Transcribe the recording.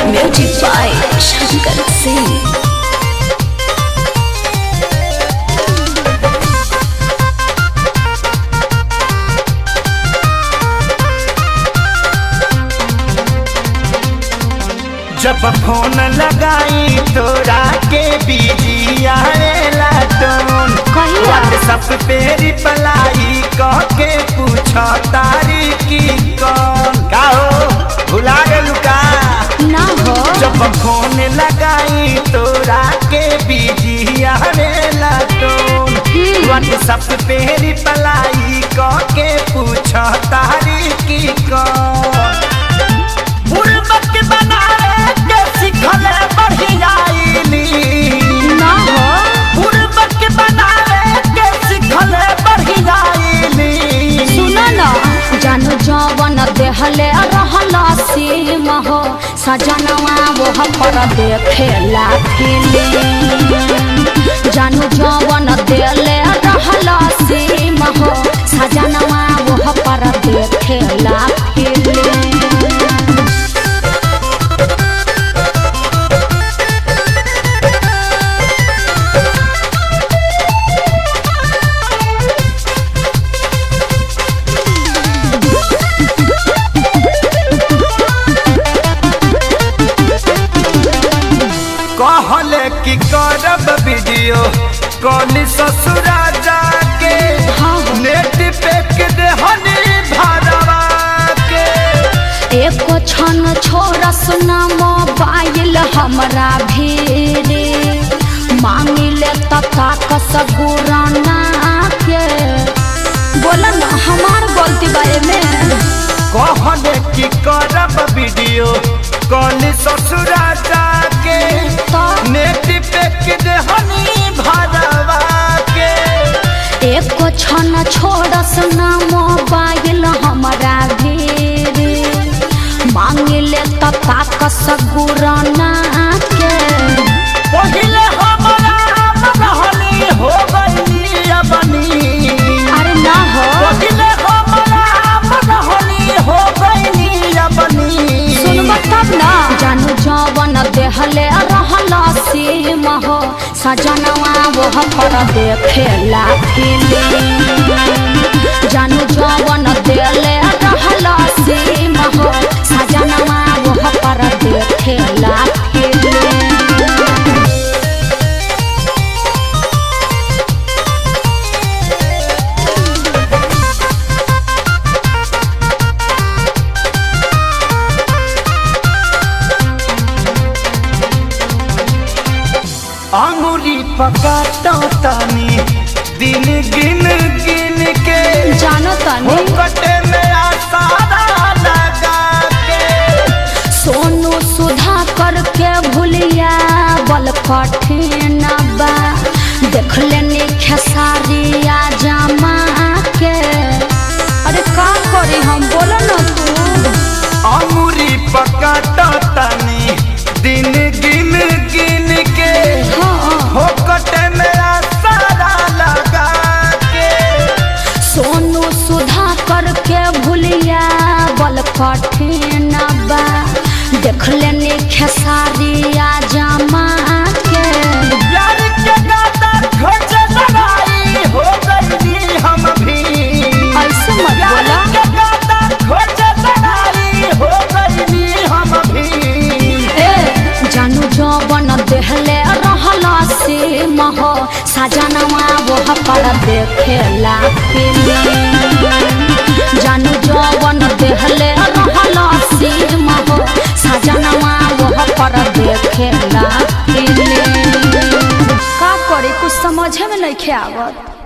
Music by Shankar Singh. जब phone लगाई तोरा के बिजी आएला टोन, व्हाट्सएप पे रिप्लाई कह के पूछो तारी की कौन का हो, भुला गेलू का ना हो। जब फोन लगाई तोरा के बिजी आएला टोन, व्हाट्सएप पे रिप्लाई कह के पूछो तारी की कौन। ना हो सुनो ना, जानू जवन देहले रहला सीम हो, सजनवा वो पर देखेला फिल्म। जानू जवन देहले रहला सीम हो, सजनवा वो पर देखेला फिल्म। कहले कि करब वीडियो कॉल ससुरा जाके, नेट पे के देहनी भरवा के। एको छन छोरा सुना मोबाइल हमरा भीरे, मांगिले तका कसगुराना के। बोला ना हमार गलती बारे में। कहले कि करब वीडियो कॉल ससुरा जाके, नेट पे के देहनी भरवा के। एको छन छोरा सुना मोबाइल हमरा भीरे, मांगिले तका कसगुराना के। पहिले हमरा रहनी हो गई अपनी। अरे ना हो पहिले हमरा रहनी हो गई अपनी। सुनबा तब ना। जानू जवन देहले रहला सीम हो, सजनवा वो पर देखेला फिल्म। जानू जवन देहले रहला सीम हो, सजनवा वो पर देखेला फिल्म। अंगुरी पकाता तानी दिन गिन गिन के, जानो तानी कटे में आसारा लगा के। सोनू सुधा करके भूलिया बल कठिन बा, देख लेनी खेसारिया जमा के। अरे का करी हम, बोलो ना तू। अंगुरी पकाता तानी दिन गिन गिन के, हो कटे में आसारा लगा के। सोनू सुधा करके भूलिया बल कठिन बा, देख लेनी खेसारिया जमा के। प्यार के गाता खोज लड़ाई हो गई हम भी। ऐसे मत बोला। प्यार के गाता खोज लड़ाई हो गई हम भी। जानू जवन देहले रहला सीम हो, सजनवा वो पर देखेला फिल्म। जानू जवन देहले रहला सीम हो, सजनवा वो पर देखेला फिल्म। का करे कुछ समझे में नहीं आवत।